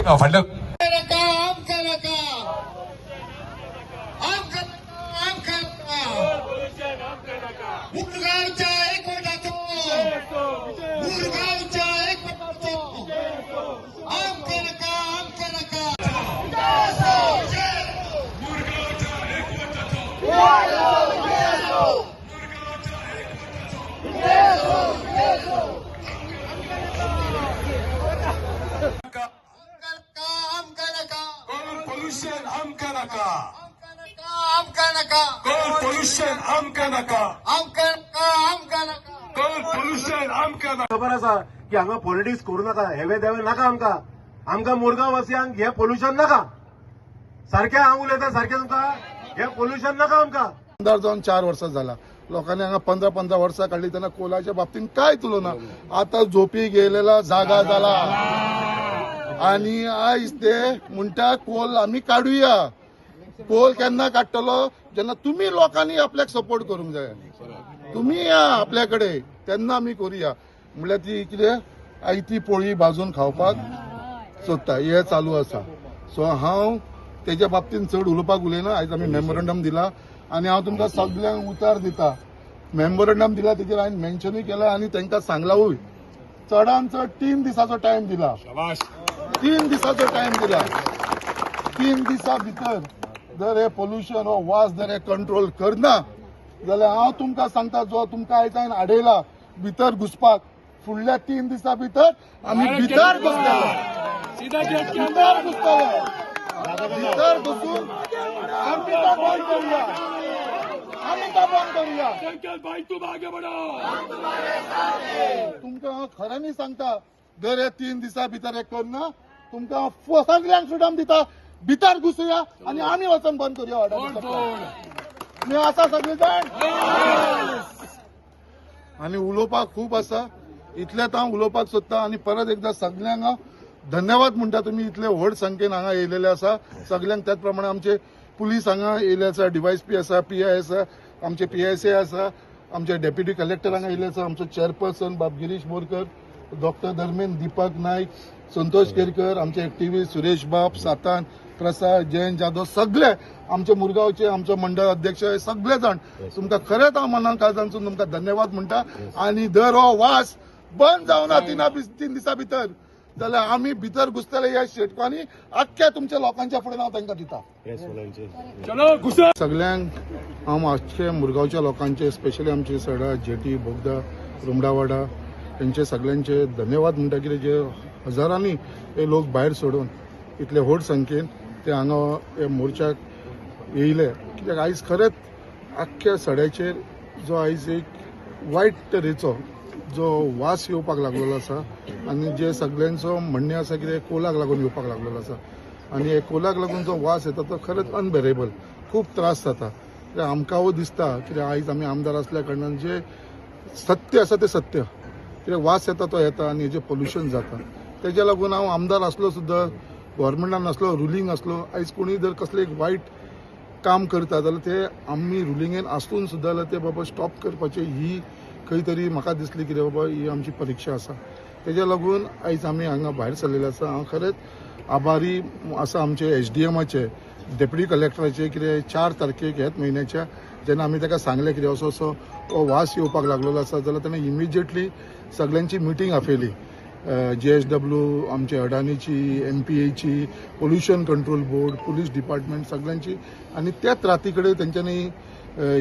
फाटलं मुरगावच्या एक वोटाचो मुरगावच्या एक वोटाचो आमका नका आमका नका मुरगावच्या एक वोटाचो पोल्यूशन आमका नका आमका नका पोल्यूशन आमका नका आमका नका पोल्यूशन आमका नका खबर आसा की हांगा पॉलिटिक्स करू नाका हेवे देवे नाका आमका मुरगांव वासियांक हे पोल्यूशन नाका सारखे हांव उलयता सारखे तुमका हे पोल्यूशन नाका आमका आमदार जावन 4 वर्सां जाला लोकांनी हांगा 15 वर्सां काढली तेन्ना कोलाच्या बाबतीन काय तुलना आता झोपी गेलेला जागा जाला आणि आयज ते म्हणटा कोल आम्ही काढूया कोल केन्ना काडटलो जेन्ना तुम्ही लोकांनी आपल्याक सपोर्ट करूंक जाय तुम्ही या आपल्याकडे तेन्ना आमी करूया म्हणल्यार ती कितें आयती पोळी भाजून खावपाक सोदता हे चालू आसा सो हांव तेज्या बाबतीन चड उलोवपाक उलयना आयज आमी मेमोरंडम दिला आणि हांव तुमकां सगळ्यांक उतर दिता मेमोरंडम दिला तेजेर हांवें मेन्शनूय केला आणि तांकां सांगलावूय चडांत चड 3 दिसाचो टायम दिला 3 दिसाचो टायम दिला 3 दिसां भितर जर हे पोल्यूशन हो वास जर हे कंट्रोल करना जाल्यार हांव तुमकां सांगता जो तुमकां आयज हांवें आडयला भितर घुसपाक फुडल्या 3 दिसां भितर आमी भितर घुसतले भितर घुसून आमी तो बंद करूया तुमकां खऱ्यांनी सांगता जर हे 3 दिसां भितर हे करना तुमकां सगळ्यांक फ्रिडम दिता भितर घुसूया आणि आमी वचून बंद करूया मी आसा सगळी जाण आणि उलोवपाक खूप आसा इतलेच हांव उलोवपाक सोदता आणि परत एकदा सगळ्यांक धन्यवाद म्हणटा तुम्ही इतले व्हड संख्येन हांगा येयलेले आसा सगळ्यांक त्याच प्रमाणे आमचे पुलीस हांगा येयले आसा डीवायएसपी आसा पीआय आसा आमचे पीआयसी आसा आमचे डेप्युटी कलेक्टर हांगा येयले आसा आमचो चेअरपर्सन बाब गिरीश बोरकर डॉक्टर धर्मेंद्र दीपक नाईक संतोष केरकर आमचे एक्टिव्हिस्ट सुरेश बाब सातान प्रसाद जयंत जाधव सगळे आमचे मुरगांवचे आमचो मंडळ अध्यक्ष सगळे जाण तुमकां खरेंच हांव मनान काळजांतसून तुमकां धन्यवाद म्हणटा आणि जर हो वास बंद जावना 3 दिसां भितर जाल्यार आमी भितर घुसतले ह्या शेटकांनी आख्ख्या तुमच्या लोकांच्या फुडें हांव तांकां दिता सगळ्यांक हांव आख्खे मुरगांवच्या लोकांचे स्पेशली आमचे सडा जेटी बोगदा रुमडावाडा तेंचे सगळ्यांचे धन्यवाद म्हणटा कितें जे हजारांनी हे लोक भायर सोडून इतले व्हड संख्येन ते हांगा हे मोर्चाक येयले कित्याक आयज खरेंच आख्ख्या सड्याचेर जो आयज एक वायट तरेचो जो वास येवपाक लागलेलो आसा आनी जे सगळ्यांचो म्हणणें आसा कितें कोलाक लागून येवपाक लागलेलो आसा आनी हे कोलाक लागून जो वास येता तो खरेंच अनबेरेबल खूब त्रास जाता आमकां दिसता कितें आयज आमी आमदार आसल्या कारणान जे सत्य आसा तें सत्य कितें वास येता तो येता आनी हेजें पोल्यूशन जाता तेज्या लागून हांव आमदार आसलो सुद्दां गव्हर्मेंटान आसलो रुलींग आसलो आयज कोणी जर कसलें एक वायट काम करता जाल्यार ते आमी रुलिंगेन आसून सुद्दां जाल्यार ते बाबा स्टॉप करपाचें ही खंय तरी म्हाका दिसली कितें बाबा ही आमची परीक्षा आसा तेज्या लागून आयज आमी हांगा भायर सरलेले आसा हांव खरेंच आभारी आसा आमचे एसडीएमाचे डेप्युटी कलेक्टराचे कितें 4 तारखेक ह्याच म्हयन्याच्या जेन्ना आमी ताका सांगलें कितें असो असो हो वास येवपाक लागलेलो आसा जाल्यार ताणें इमिजिएटली सगळ्यांची मिटींग आपयली JSW आमचे अडानीची MPAची pollution control board police department सगळ्यांची आणि त्याच राती कडेन तेंच्यांनी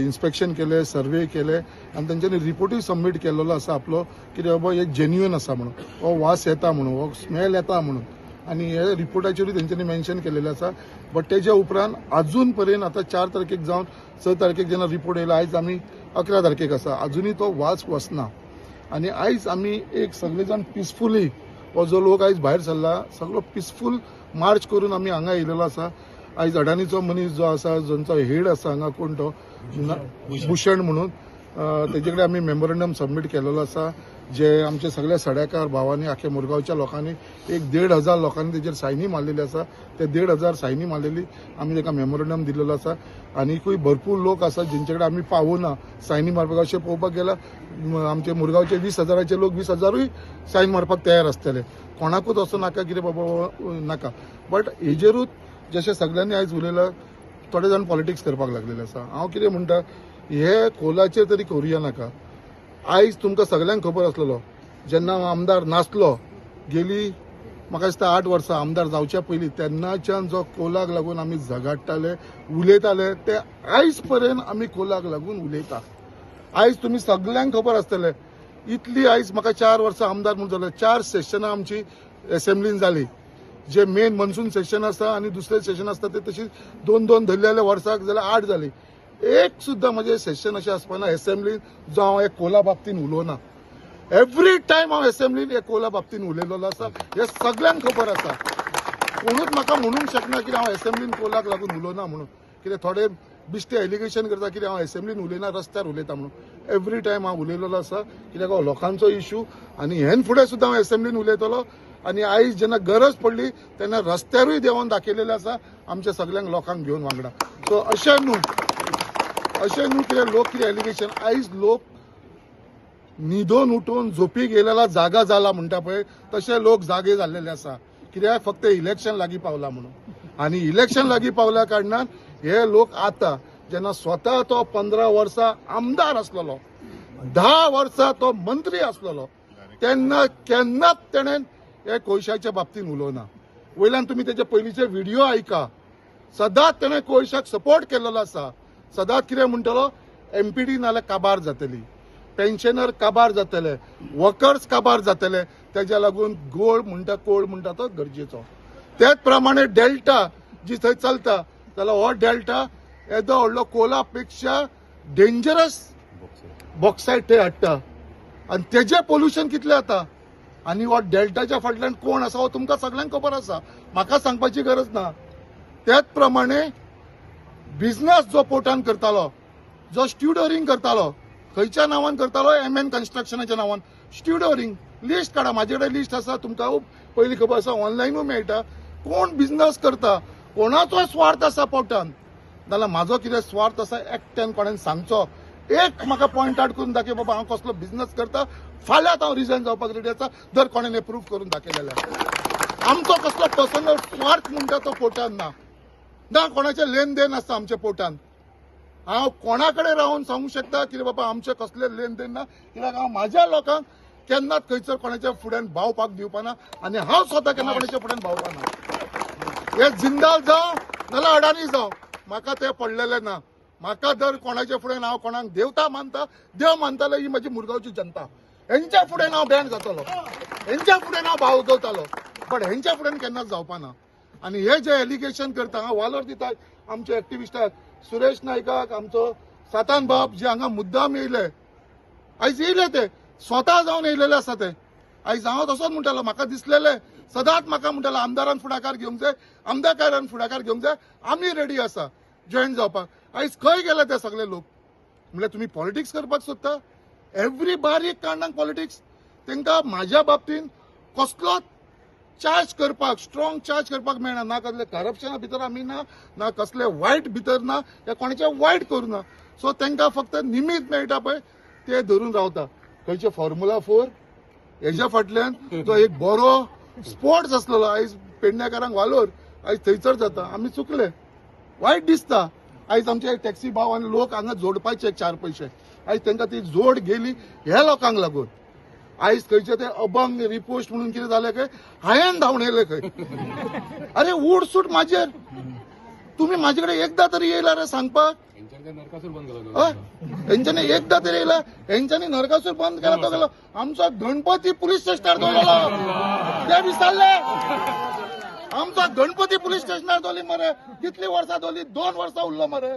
इन्स्पेक्शन केले सर्वे केले आणि तेंच्यांनी रिपोर्टूय सबमीट केलेलो आसा आपलो कितें बाबा हे जेन्युइन आसा म्हणून हो वास येता म्हणून हो स्मेल येता म्हणून आणि हे रिपोर्टाचेरूय तेंच्यांनी मेन्शन केलेलें आसा बट तेज्या उपरांत अजून पर्यंत आता 4 तारखेक जावन 6 तारखेक जेन्ना रिपोर्ट येयला आयज आमी 11 तारखेक आसा अजुनूय तो वास वचना आणि आयज आमी एक सगळे जाण पिसफुली हो जो लोक आयज भायर सरला सगळो पिसफूल मार्च करून आमी हांगा येयलेलो आसा. आयज अडानीचो मनीस जो आसा जोंचो हेड आसा हांगा कोण तो भूषण म्हणून तेजे कडेन आमी मेमोरंडम सबमीट केलेलो आसा. जे आमचे सगळे सड्याकार भावांनी आख्या मुरगांवच्या लोकांनी 1,500 लोकांनी तेजेर सायनी मारलेली आसा. ते 1,500 सायनी मारलेली आमी ताका मेमोरंडम दिलेलो आसा. आनीकूय भरपूर लोक आसा जेंचे कडेन आमी पावूना सायनी मारपाक. अशें पळोवपाक गेल्यार आमचे मुरगांवचे 20,000चे लोक 20,000य सायन मारपाक तयार आसतले. कोणाकूच असो नाका कितें बाबा नाका. बट हेजेरूच जशें सगळ्यांनी आयज उलयलां थोडे जाण पॉलिटिक्स करपाक लागलेले आसा. हांव कितें म्हणटा हे कोलाचेर तरी करुया नाका. आयज तुमकां सगळ्यांक खबर आसलेलो जेन्ना हांव आमदार नासलो गेली म्हाका दिसता 8 वर्सां आमदार जावच्या पयलीं तेन्नाच्यान जो कोलाक लागून आमी झगडटाले उलयताले ते आयज पर्यंत आमी कोलाक लागून उलयता. आयज तुमी सगळ्यांक खबर आसतलें इतली आयज म्हाका 4 वर्सां आमदार म्हणून जालें. 4 सेशनां आमची असेंब्लीन जाली. जे मेन मनसून सेशन आसा आनी दुसरें सेशन आसता ते तशी 2-2 धरलेल्या वर्साक जाल्यार 8 जाली. एक सुद्दां म्हजें सेशन अशें आसपाना असेंब्लीन जो हांव एक कोला बाबतीन उलोवना. एवरी टायम हांव असेंब्लीन एक कोला बाबतीन उलयलेलो आसा. हे सगळ्यांक खबर आसा. कोणूच म्हाका म्हणूंक शकना की हांव असेंब्लीन कोलाक लागून उलोवना म्हणून. कितें थोडे बिश्टे एलिगेशन करता की हांव असेंब्लीन उलयना रस्त्यार उलयता म्हणून. एवरी टायम हांव उलयलेलो आसा कित्याक हो लोकांचो इश्यू आनी हेन फुडें सुद्दां हांव असेंब्लीन उलयतलो. आनी आयज जेन्ना गरज पडली तेन्ना रस्त्यारूय देंवन दाखयलेलें आसा आमच्या सगळ्यांक लोकांक घेवन वांगडा. सो अशें न्हू कितें लोक कितें एलिगेशन आयज लोक न्हिदोन उठून झोपी गेलेला जागा जाला म्हणटा पळय तशे लोक जागे जाल्लेले आसा. कित्याक फक्त इलेक्शन लागीं पावला म्हणून. आनी इलेक्शन लागीं पावल्या कारणान हे लोक आतां जेन्ना स्वता तो 15 वर्सां आमदार आसलेलो 10 वर्सां तो मंत्री आसलेलो तेन्ना केन्नाच तेणें हे कोळशाच्या बाबतीन उलोवना. वयल्यान तुमी तेजे पयलींचे व्हिडिओ आयका. सदांच तेणें कोळशाक सपोर्ट केलेलो आसा. सदांच कितें म्हणटलो एमपीडी नाल्यार काबार जातली, पेन्शनर काबार जातले, वर्कर्स काबार जातले. तेज्या लागून कोळ म्हणटा तो गरजेचो. तेच प्रमाणे डेल्टा जी थंय चलता जाल्यार हो डेल्टा येदो व्हडलो कोला पेक्षा डेंजरस बॉक्सायट थंय हाडटा आनी तेजें पोल्युशन कितलें जाता. आनी हो डेल्टाच्या फाटल्यान कोण आसा हो तुमकां सगळ्यांक खबर आसा. म्हाका सांगपाची गरज ना. त्याच प्रमाणे बिझनस जो पोर्टान करतालो जो स्ट्युडोरिंग करतालो खंयच्या नांवान करतालो MN कन्स्ट्रक्शनाच्या नांवान स्ट्युडोरिंग लिस्ट काडा. म्हाजे कडेन लिस्ट आसा तुमकां पयलीं खबर आसा ऑनलायनूय मेळटा. कोण बिझनस करता कोणाचो स्वार्थ आसा पोर्टान जाल्यार म्हाजो कितें स्वार्थ आसा एकट्यान कोणेन सांगचो. एक म्हाका पॉयंट आउट करून दाखय बाबा हांव कसलो बिझनस करता फाल्यांच हांव रिजायन जावपाक रेडी आसा जर कोणेन हे प्रूफ करून दाखयलेलें. आमचो कसलो पर्सनल स्वार्थ म्हणटा तो पोर्टान ना कोणाचे लेन देन आसा आमच्या पोर्टान. हांव कोणा कडेन रावन सांगूंक शकता की बाबा आमचे कसले लेन देन ना कित्याक हांव म्हाज्या लोकांक केन्नाच खंयसर कोणाच्या फुड्यान भावपाक दिवपाना आनी हांव स्वता केन्ना कोणाच्या फुड्यान भावपाना. हे जिंदाल जावं नाल्यार अडानी जावं म्हाका ते पडलेले ना. म्हाका जर कोणाच्या फुड्यान हांव कोणाक देवता मानता देव मानतालो ही म्हजी मुरगांवची जनता. हेंच्या फुड्यान हांव बॅन जातलो हेंच्या फुड्यान हांव भाव दवरतालो बट हेंच्या फुड्यान केन्नाच जावपाना. आनी हे जे एलिगेशन करता हांव वालोर दिता आमचे एक्टिविस्टाक सुरेश नायकाक आमचो सातान बाब जे हांगा मुद्दाम येयले आयज येयले ते स्वता जावन येयलेले आसा ते. आयज हांव तसोच म्हणटालो म्हाका दिसलेले सदांच म्हाका म्हणटालो आमदारान फुडाकार घेवंक जाय आमदारान फुडाकार घेवंक जाय आमी रेडी आसा जॉयन जावपाक. आयज खंय गेले ते सगळे लोक. म्हणल्यार तुमी पॉलिटिक्स करपाक सोदता एवरी बारीक कारणांक पॉलिटिक्स. तांकां म्हाज्या बाबतीन कसलोच चार्ज करपाक स्ट्रॉंग चार्ज करपाक मेळना. ना कसले करप्शना भितर आमी ना कसले वायट भितर ना या कोणाचे वायट करूना. सो तांकां फक्त निमित मेळटा पळय ते धरून रावता. खंयचे फॉर्म्युला 4 हेज्या फाटल्यान जो एक बरो स्पोर्ट्स आसलेलो आयज पेडणेकारांक वालोर आयज थंयसर जाता. आमी चुकले वायट दिसता. आयज आमचे टॅक्सी भाव आनी लोक हांगा जोडपाचे 4 पयशे आयज तांकां ती जोड गेली ह्या लोकांक लागून. आयज खंयचे ते अभंग रिपोस्ट म्हणून कितें जालें खंय हांवें धांवन येयले खंय. अरे उड सूट म्हाजेर तुमी म्हाजे कडेन एकदां तरी येयला रे सांगपाक. हेंच्यांनी एकदां तरी येयला. हेंच्यांनी नरकासूर बंद केला तो गेलो आमचो गणपती पुलीस स्टेशनार दवरलेलो ते विसरले. आमचो गणपती पुलीस स्टेशनार दवरली मरे. कितली वर्सां दवरली 2 वर्सां उरलो मरे.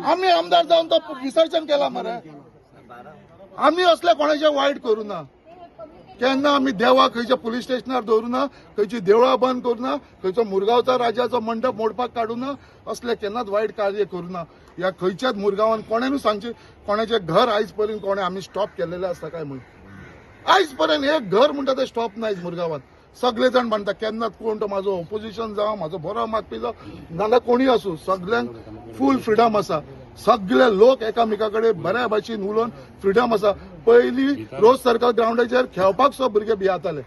आमी आमदार जावन तो विसर्जन केला मरे. आमी असले कोणाचे वायट करूना. केन्ना आमी देवा खंयच्या पुलीस स्टेशनार दवरुना, खंयची देवळां बंद करुना, खंयचो मुरगांवचा राजाचो मंडप मोडपाक काडूना, असले केन्नाच वायट कार्य करुना. ह्या खंयच्याच मुरगांवान कोणेनूच सांगचे कोणाचें घर आयज पर्यंत कोणे आमी स्टॉप केलेलें आसता काय म्हणून. आयज पर्यंत एक घर म्हणटा तें स्टॉप ना आयज मुरगांवान. सगळे जाण म्हणटा केन्नाच कोण तो म्हाजो ऑपोजिशन जावं, म्हाजो बरो मागपी जावं, नाजाल्यार कोणी आसूं, सगळ्यांक फूल फ्रिडम आसा. सगळे लोक एकामेका कडेन बऱ्या भाशेन उलोवन फ्रिडम आसा. पयलीं रोज सर्कल ग्राउंडाचेर खेळपाक सुद्दां भुरगे भियाताले,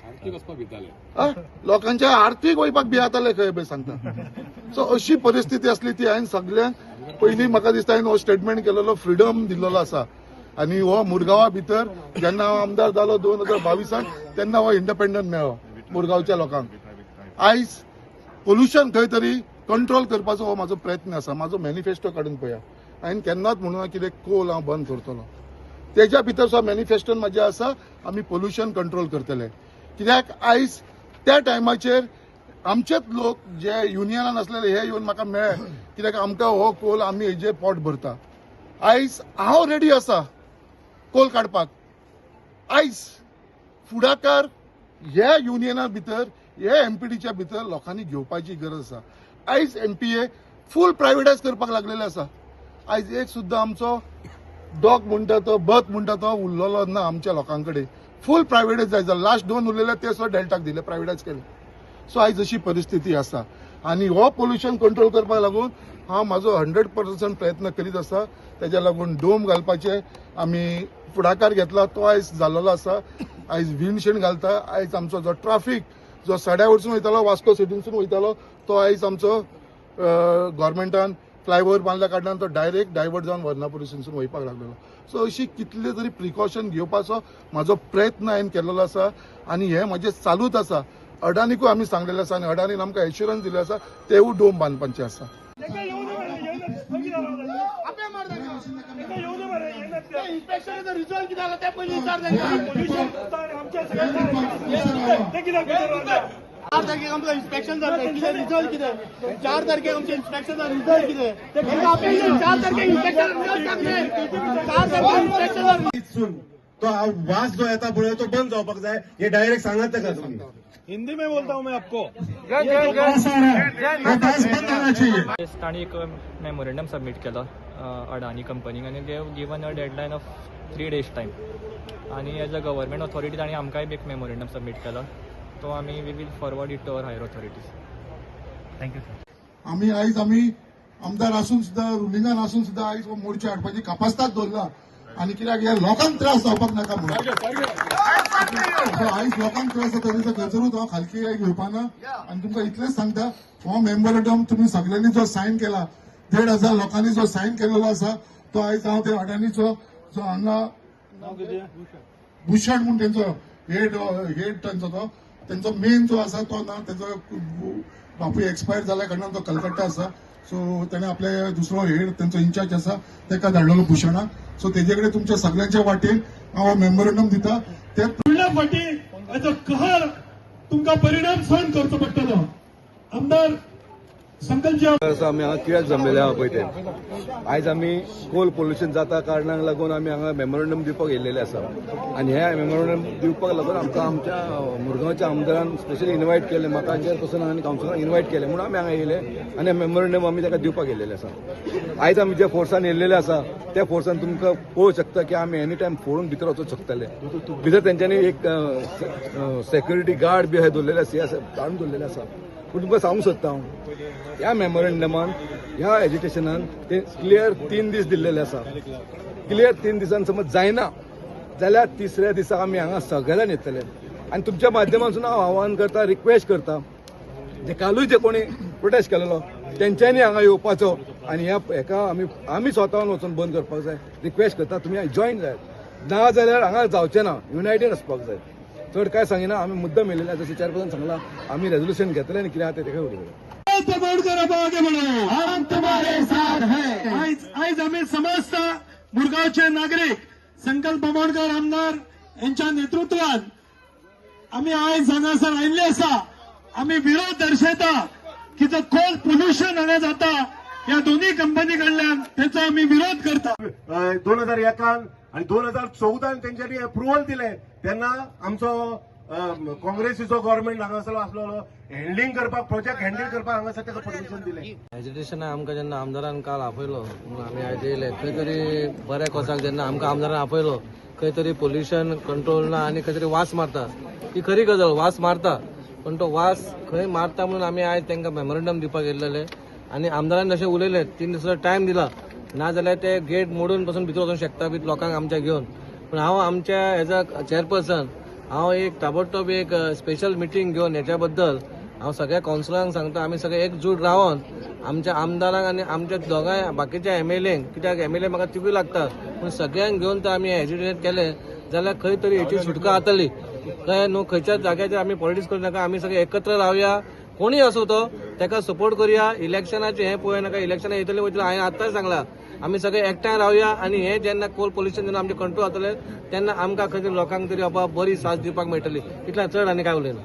लोकांच्या आर्थीक वयपाक भियाताले खंय बी सांगता. सो अशी परिस्थिती आसली ती हांवें सगळ्यांक पयलीं म्हाका दिसता हांवें हो स्टेटमेंट केलेलो, फ्रिडम दिल्लो आसा. आनी हो मुरगांवा भितर जेन्ना हांव आमदार जालो 2022 तेन्ना हो इंडिपेंडंट मेळ्ळो मुरगांवच्या लोकांक. आयज पोल्युशन खंय तरी कंट्रोल करपाचो हो म्हाजो प्रयत्न आसा. म्हाजो मॅनिफेस्टो काडून पळया. हांवें केन्नाच म्हणूना कितें कोल हांव बंद करतलो. तेज्या भितर मॅनिफेस्टोन म्हाजें आसा आमी पोल्युशन कंट्रोल करतले. कित्याक आयज त्या टायमाचेर आमचेच लोक जे युनियनान आसलेले हे येवन म्हाका मेळ्ळे, कित्याक आमकां हो कोल आमी हेजे पोट भरता. आयज हांव रेडी आसा कोल काडपाक. आयज फुडाकार ह्या युनियना भितर हे एमपीडीच्या भितर लोकांनी घेवपाची गरज आसा. आयज एमपीए फूल प्रायवेटायज करपाक लागलेले आसा. आयज एक सुद्दां आमचो डॉग म्हणटा तो बथ म्हणटा तो उरलेलो ना आमच्या लोकांकडे. फूल प्रायवेटायज जाय. लास्ट 2 उरलेले ते सुद्दां डेल्टाक दिले, प्रायवेटायज केले. सो आयज अशी परिस्थिती आसा. आनी हो पोल्युशन कंट्रोल करपाक लागून हांव म्हाजो 100% प्रयत्न करीत आसा. तेज्या लागून डोम घालपाचे आमी फुडाकार घेतला, तो आयज जाल्लो आसा. आयज विंडशील्ड घालता. आयज आमचो जो ट्राफीक जो सड्या वयरसून वयतालो, वास्को सिटीनसून वयतालो, तो आयज आमचो गव्हर्मेंटान फ्लायओव्हर बांदल्या कारणान तो डायरेक्ट डायवर्ट जावन वर्नापुरीसून वयपाक लागलेलो. सो अशी कितले तरी प्रिकॉशन घेवपाचो म्हाजो प्रयत्न हांवें केल्लो आसा. आनी हे म्हजें चालूच आसा. अडानीकूय आमी सांगलेलें आसा आनी अडानीन आमकां एश्युरन्स दिले आसा तेवूय डोम बांदपाचें आसा. इन्स्पेक्शनाचो रिझल्ट कितें आला ते पयलीं विचार चार तारखेक आमचो इन्स्पेक्शन जाता. कितें रिझल्ट कितें? 4 तारखेक आमचें इन्स्पेक्शनाचो रिझल्ट कितें? 4 तारखेक इन्स्पेक्शन रिझल्ट सांगले. 4 तारखेक इन्स्पेक्शन तो वास जो येता पळय तो बंद जावपाक जाय. हे डायरेक्ट सांगात ताका तुम्ही. हिंदी में बोलता हूँ मैं आपको. ताणी एक मेमोरेंडम सबमिट केला अडानी कंपनीक आनी they given a deadline of 3 days time. आनी एज अ गव्हर्मेंट ऑथॉरिटी ताणी आमकांय एक मेमोरेंडम सबमिट केला. तो आमी we will forward it to our higher authorities. Thank you sir. आयज आमी आमदार आसून सुद्दां रुलिंगान आसून सुद्दां आयज हो मोर्चा हाडपाची कापासताच दवरला. आनी कित्याक ह्या लोकांक त्रास जावपाक नाका म्हणून. आयज लोकांक त्रास जाता तेजो गजरूच हांव खालकी घेवपाना. आनी तुमकां इतलेंच सांगता, हो मेमोरेंडम तुमी सगळ्यांनी जो सायन केला, 1,500 लोकांनी जो सायन केलेलो आसा, तो आयज हांव ते अडानीचो जो हांगा भूषण म्हणून तेंचो हेड तेंचो मेन जो आसा तो ना, तेजो बापूय एक्सपायर जाल्या कारणान तो कलकत्ता आसा. सो ताणें आपले दुसरो हेड तेंचो इन्चार्ज आसा तेका धाडलेलो भूषणाक. सो तेजे कडेन तुमच्या सगळ्यांच्या वाटेन हांव मेमोरेंडम दिता. ते फुडल्या फाटी हाचो कहर तुमकां परिणाम सहन करचो पडटलो. आमदार संकल्पजी आमी हांगा कित्याक जमलेले आहा पळय ते, आयज आमी कोल पोल्युशन जाता कारणाक लागून आमी हांगा मेमोरेंडम दिवपाक येयलेले आसा. आनी हे मेमोरेंडम दिवपाक लागून आमकां आमच्या मुरगांवच्या आमदारान स्पेशली इन्वायट केले, म्हाका चेअरपर्सन आनी कावन्सिलरान इन्वायट केले म्हणून आमी हांगा येयले आनी मेमोरेंडम आमी ताका दिवपाक येयलेले आसा. आयज आमी ज्या फोर्सान येयलेले आसा त्या फोर्सान तुमकां पळोवंक शकता की आमी एनी टायम फोडून भितर वचूंक शकतले. भितर तेंच्यांनी एक सेक्युरिटी गार्ड बी अहे दवरलेले आसा, काडून दवरलेले आसा. पूण तुमकां सांगूंक सोदता हांव, ह्या मेमोरेंडमान ह्या एज्युकेशनान ते क्लियर 3 दीस दिल्लेले आसा. क्लियर 3 दिसान समज जायना जाल्यार 3ऱ्या दिसा आमी हांगा सगळ्यान येतले. आनी तुमच्या माध्यमांतसून हांव आव्हान करता, रिक्वेस्ट करता, जे कालूय जे कोणी प्रोटेस्ट केलेलो तेंच्यांनी हांगा येवपाचो आनी हेका आमी स्वतावन वचून बंद करपाक जाय. रिक्वेस्ट करता तुमी जॉयन जायात. ना जाल्यार हांगा जावचें ना, युनायटेड आसपाक जाय. चड काय सांगिना, आमी मुद्दम येयलेले जशें चेअरपर्सन सांगला, आमी रेजोल्युशन घेतले आनी कितें आहा तें तेका उडयलें. आयज आमी समस्त मुरगांवचे नागरीक संकल्प बामणकर आमदार यांच्या नेतृत्वात आमी आयज हांगासर आयिल्ले आसा. आमी विरोध दर्शयता की जो कोल पोल्युशन हांगा जाता ह्या दोन्ही कंपनी कडल्यान त्याचा आमी विरोध करता. 2001 आणि 2014 त्यांच्यानी अप्रुव्हल दिले. तेन्ना आमचो काँग्रेसीचो गव्हर्नमेंट हांगासर आसलो हँडलिंग करपाक प्रोजेक्ट हँडल करपाक हांगासर ताका परमिशन दिलें. एज्युटेशनाक आमकां जेन्ना आमदारान काल आपयलो म्हणून आमी आयज येयले खंय तरी बऱ्या कोसाक जेन्ना आमकां आमदारान आपयलो खंय तरी पोल्युशन कंट्रोल ना आनी खंय तरी वास मारता ही खरी गजाल वास मारता पण तो वास खंय मारता म्हणून आमी आयज तांकां मेमोरंडम दिवपाक येयलेले आनी आमदारान जशें उलयलें 3 दिसाचो टायम दिला नाजाल्यार ते गेट मोडून पासून भितर वचूंक शकता बी लोकांक आमच्या घेवन पण हांव आमच्या एज अ चेअरपर्सन हांव एक ताबडतोब एक स्पेशल मिटींग घेवन हेच्या बद्दल हांव सगळ्या कावन्सिलरांक सांगता आमी सगळे एकजूट रावन आमच्या आमदारांक आनी आमच्या दोगांय बाकीच्या एमएलएंक कित्याक एमएलए म्हाका तिवूय लागता पूण सगळ्यांक घेवन तर आमी एज्युटेट केले जाल्यार खंय तरी हेची सुटका जातली कळ्ळें न्हू खंयच्याच जाग्याचेर आमी पॉलिटिक्स करूं नाका आमी सगळे एकत्र रावया कोणीय असो तो ताका सपोर्ट करुया इलेक्शनाचें हें पळय नाका इलेक्शनां येतले वयतले हांवें आतांच सांगलां आमी सगळे एकठांय रावया आनी हें जेन्ना कोल पोल्युशन जेन्ना आमचें कंट्रोल जातलें तेन्ना आमकां खंय तरी लोकांक तरी बाबा बरी साथ दिवपाक मेळटली इतल्या चड आनी काय उलयना.